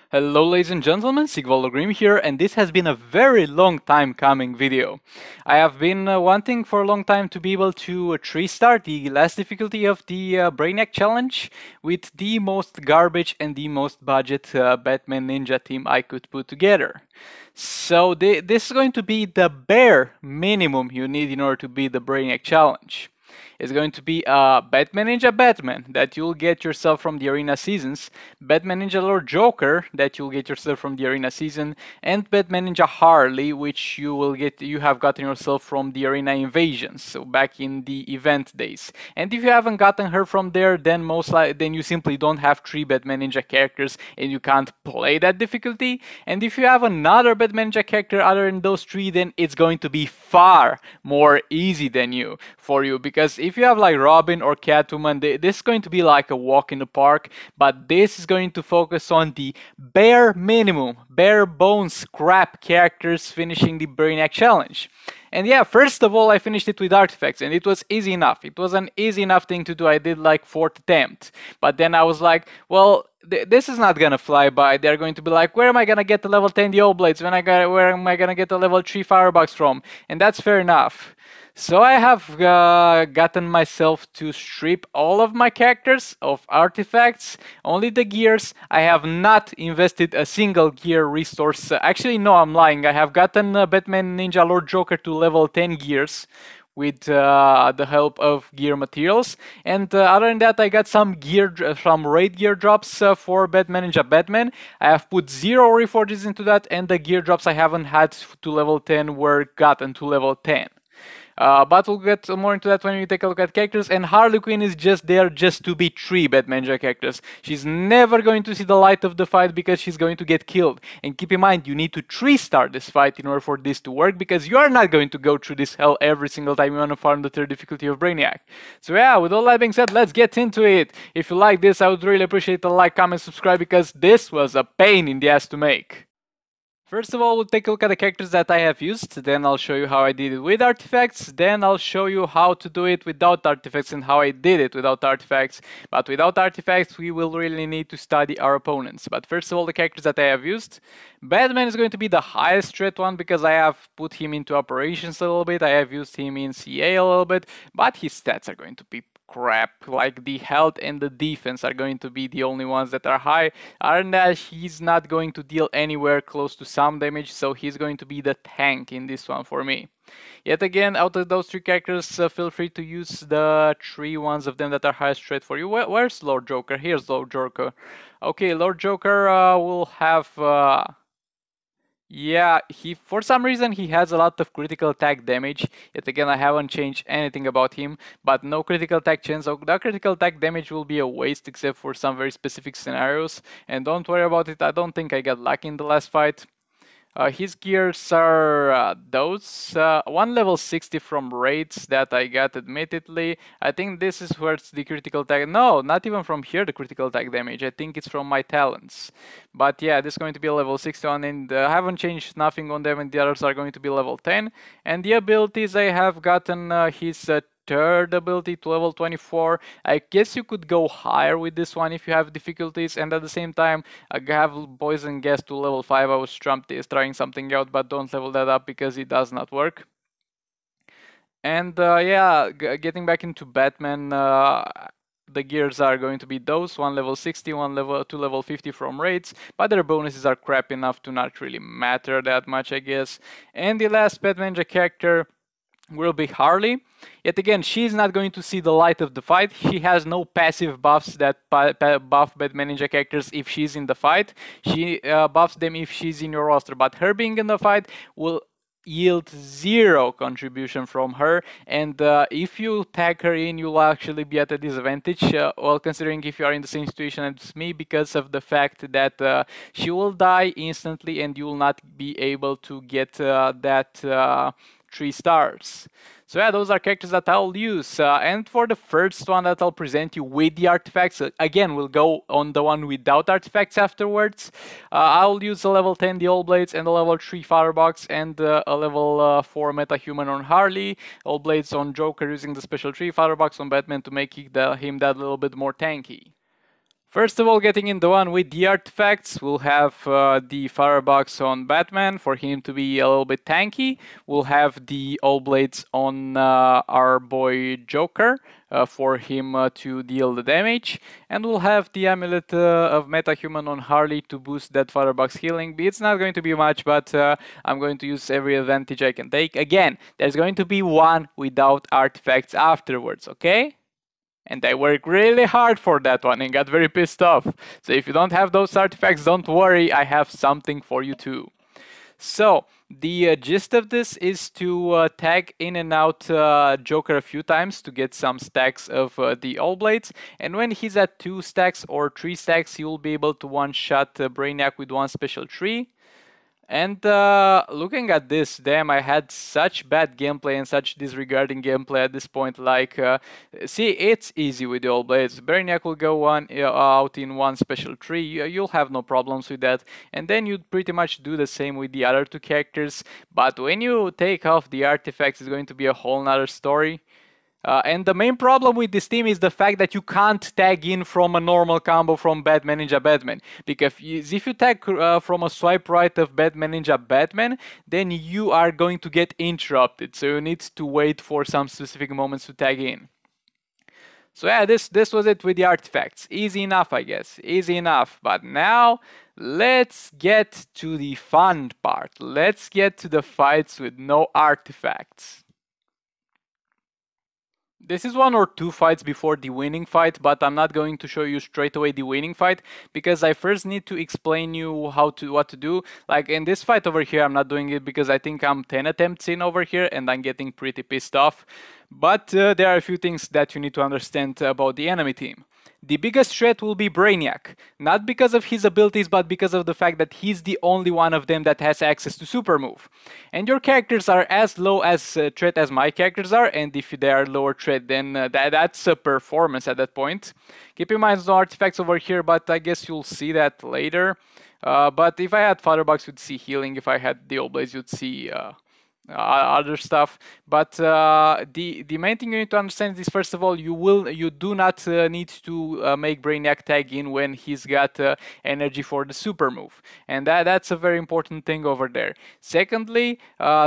Hello ladies and gentlemen, Sigvaldo here, and this has been a very long time coming video. I have been wanting for a long time to be able to 3-star the last difficulty of the BRANIAC challenge with the most garbage and the most budget Batman Ninja team I could put together. So this is going to be the bare minimum you need in order to beat the BRANIAC challenge. It's going to be Batman Ninja Batman that you'll get yourself from the Arena Seasons, Batman Ninja Lord Joker that you'll get yourself from the Arena Season, and Batman Ninja Harley, which you have gotten yourself from the Arena Invasions, so back in the event days. And if you haven't gotten her from there, then then you simply don't have 3 Batman Ninja characters and you can't play that difficulty. And if you have another Batman Ninja character other than those 3, then it's going to be far more easy than for you, because if you have like Robin or Catwoman, this is going to be like a walk in the park, but this is going to focus on the bare minimum, bare bones crap characters finishing the BRANIAC challenge. And yeah, first of all, I finished it with artifacts, and it was easy enough. It was an easy enough thing to do. I did like 4th attempt, but then I was like, well, this is not gonna fly by. They're going to be like, where am I gonna get the level 10 Old Blades? Where am I gonna get the level 3 Firebox from? And that's fair enough. So I have gotten myself to strip all of my characters of artifacts, only the gears. I have not invested a single gear resource. Actually, no, I'm lying. I have gotten Batman Ninja Lord Joker to level 10 gears with the help of gear materials, and other than that, I got some raid gear drops for Batman Ninja Batman. I have put 0 reforges into that, and the gear drops I haven't had to level 10 were gotten to level 10. But we'll get more into that when we take a look at characters. And Harley Quinn is just there just to be 3 Batman Ninja characters. She's never going to see the light of the fight because she's going to get killed. And keep in mind, you need to 3-star this fight in order for this to work, because you are not going to go through this hell every single time you want to farm the 3rd difficulty of BRANIAC. So yeah, with all that being said, let's get into it. If you like this, I would really appreciate a like, comment, subscribe, because this was a pain in the ass to make. First of all, we'll take a look at the characters that I have used, then I'll show you how I did it with artifacts, then I'll show you how to do it without artifacts and how I did it without artifacts. But without artifacts, we will really need to study our opponents. But first of all, the characters that I have used. Batman is going to be the highest threat one because I have put him into operations a little bit, I have used him in CA a little bit, but his stats are going to be crap. Like the health and the defense are going to be the only ones that are high. Other than that, he's not going to deal anywhere close to some damage, so he's going to be the tank in this one for me. Yet again, out of those 3 characters, feel free to use the 3 ones of them that are highest threat for you. Where's Lord Joker? Here's Lord Joker. Okay, Lord Joker will have... yeah, for some reason he has a lot of critical attack damage. Yet again, I haven't changed anything about him, but no critical attack chance. So the critical attack damage will be a waste except for some very specific scenarios. And don't worry about it, I don't think I got lucky in the last fight. His gears are those. 1 level 60 from raids that I got, admittedly. I think this is where it's the critical attack. No, not even from here the critical attack damage. I think it's from my talents. But yeah, this is going to be a level 61, and I haven't changed nothing on them, and the others are going to be level 10. And the abilities I have gotten his 3rd ability to level 24. I guess you could go higher with this one if you have difficulties, and at the same time I have poison gas to level 5. I was trying something out, but don't level that up because it does not work. And yeah, getting back into Batman, the gears are going to be those, 1 level 60, 2 level 50 from raids, but their bonuses are crap enough to not really matter that much, I guess. And the last Batman Ninja character will be Harley. Yet again, she's not going to see the light of the fight. She has no passive buffs that buff Batman Ninja characters if she's in the fight. She buffs them if she's in your roster, but her being in the fight will yield 0 contribution from her, and if you tag her in, you'll actually be at a disadvantage, well, considering if you are in the same situation as me, because of the fact that she will die instantly and you will not be able to get that 3 stars. So yeah, those are characters that I'll use. And for the first one that I'll present you with the artifacts, again, we'll go on the one without artifacts afterwards. I'll use a level 10 the Old Blades and a level 3 Firebox and a level 4 Metahuman on Harley, Old Blades on Joker using the special 3 Firebox on Batman to make him that little bit more tanky. First of all, getting in the one with the artifacts, we'll have the firebox on Batman for him to be a little bit tanky. We'll have the all blades on our boy Joker for him to deal the damage. And we'll have the amulet of metahuman on Harley to boost that firebox healing. It's not going to be much, but I'm going to use every advantage I can take. Again, there's going to be one without artifacts afterwards, okay? And I worked really hard for that one and got very pissed off. So if you don't have those artifacts, don't worry, I have something for you too. So the gist of this is to tag in and out Joker a few times to get some stacks of the All Blades. And when he's at 2 stacks or 3 stacks, you'll be able to one-shot Brainiac with one special tree. And looking at this, damn, I had such bad gameplay and such disregarding gameplay at this point. Like, see, it's easy with the All Blades. Brainiac will go out in one special tree. You'll have no problems with that. And then you'd pretty much do the same with the other 2 characters. But when you take off the artifacts, it's going to be a whole nother story. And the main problem with this team is the fact that you can't tag in from a normal combo from Batman Ninja Batman. Because if you tag from a swipe right of Batman Ninja Batman, then you are going to get interrupted. So you need to wait for some specific moments to tag in. So yeah, this was it with the artifacts. Easy enough, I guess. Easy enough. But now, let's get to the fun part. Let's get to the fights with no artifacts. This is 1 or 2 fights before the winning fight, but I'm not going to show you straight away the winning fight because I first need to explain you what to do. Like in this fight over here, I'm not doing it because I think I'm 10 attempts in over here and I'm getting pretty pissed off. But there are a few things that you need to understand about the enemy team. The biggest threat will be Brainiac, not because of his abilities, but because of the fact that he's the only one of them that has access to super move. And your characters are as low as threat as my characters are, and if they are lower threat, then that's a performance at that point. Keep in mind, no artifacts over here, but I guess you'll see that later. But if I had Firebox, you'd see healing. If I had the All Blades, you'd see other stuff. But the main thing you need to understand is, first of all, you do not need to make Brainiac tag in when he's got energy for the super move, and that's a very important thing over there. Secondly,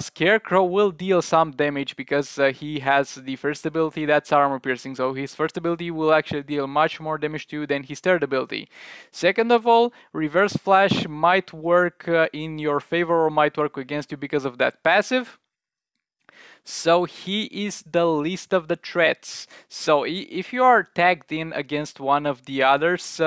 Scarecrow will deal some damage because he has the first ability that's armor piercing, so his first ability will actually deal much more damage to you than his third ability. Second of all, reverse flash might work in your favor or might work against you because of that passive. So he is the least of the threats. So if you are tagged in against one of the others,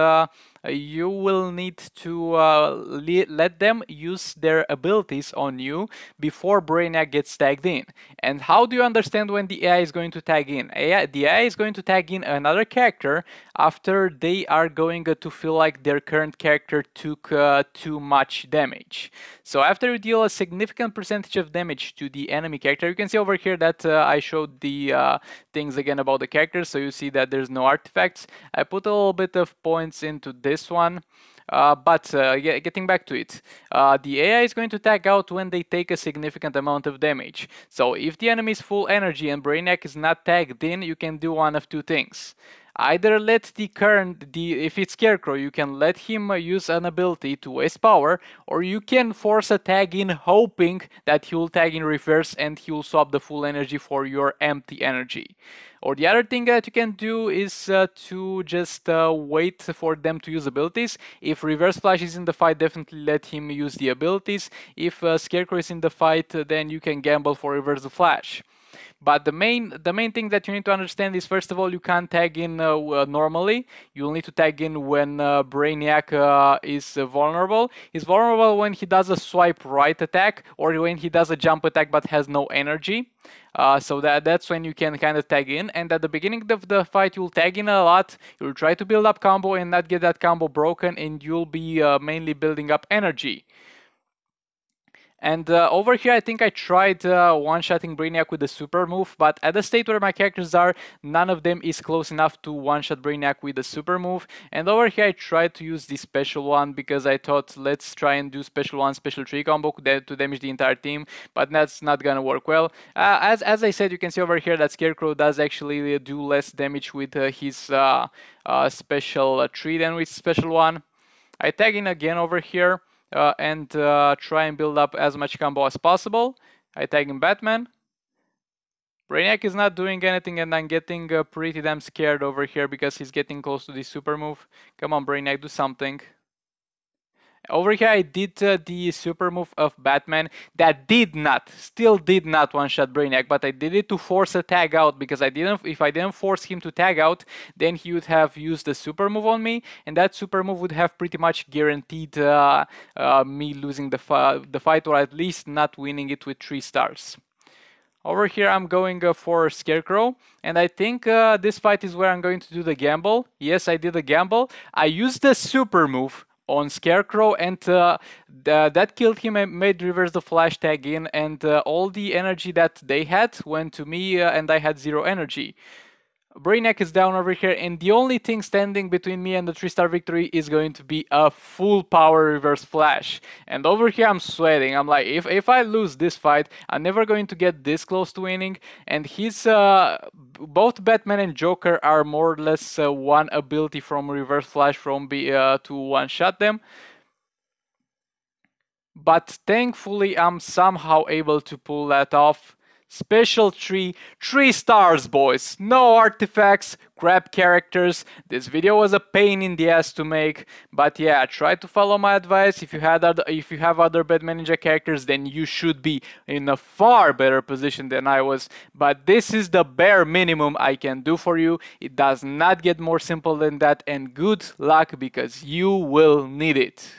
you will need to let them use their abilities on you before Brainiac gets tagged in. And how do you understand when the AI is going to tag in? The AI is going to tag in another character after they are going to feel like their current character took too much damage. So after you deal a significant percentage of damage to the enemy character, you can see over here that I showed the things again about the characters, so you see that there's no artifacts. I put a little bit of points into this one. But getting back to it, the AI is going to tag out when they take a significant amount of damage. So if the enemy is full energy and Brainiac is not tagged in, you can do one of 2 things. Either let if it's Scarecrow, you can let him use an ability to waste power, or you can force a tag in hoping that he will tag in reverse and he will swap the full energy for your empty energy. Or the other thing that you can do is to just wait for them to use abilities. If Reverse Flash is in the fight, definitely let him use the abilities. If Scarecrow is in the fight, then you can gamble for Reverse Flash. But the main thing that you need to understand is, first of all, you can't tag in normally. You'll need to tag in when Brainiac is vulnerable. He's vulnerable when he does a swipe right attack or when he does a jump attack but has no energy. So that's when you can kind of tag in. And at the beginning of the fight, you'll tag in a lot. You'll try to build up combo and not get that combo broken, and you'll be mainly building up energy. And over here, I think I tried one-shotting Brainiac with the super move, but at the state where my characters are, none of them is close enough to one-shot Brainiac with the super move. And over here, I tried to use the special one because I thought, let's try and do special one, special 3 combo to damage the entire team, but that's not gonna work well. As I said, you can see over here that Scarecrow does actually do less damage with his special 3 than with special one. I tag in again over here. And try and build up as much combo as possible. I tag in Batman. Brainiac is not doing anything, and I'm getting pretty damn scared over here because he's getting close to the super move. Come on, Brainiac, do something. Over here, I did the super move of Batman that still did not one-shot Brainiac, but I did it to force a tag out because if I didn't force him to tag out, then he would have used the super move on me, and that super move would have pretty much guaranteed me losing the fight, or at least not winning it with 3 stars. Over here, I'm going for Scarecrow, and I think this fight is where I'm going to do the gamble. Yes, I did a gamble. I used the super move on Scarecrow, and that killed him and made reverse the flash tag in, and all the energy that they had went to me, and I had 0 energy. Brainiac is down over here, and the only thing standing between me and the 3-star victory is going to be a full power reverse flash. And over here I'm sweating. I'm like, if I lose this fight, I'm never going to get this close to winning. And his both Batman and Joker are more or less one ability from reverse flash from to one-shot them. But thankfully I'm somehow able to pull that off. Special 3 stars, boys. No artifacts, crap characters. This video was a pain in the ass to make, but yeah, try to follow my advice. If you have other Batman Ninja characters, then you should be in a far better position than I was. But this is the bare minimum I can do for you. It does not get more simple than that, and good luck because you will need it.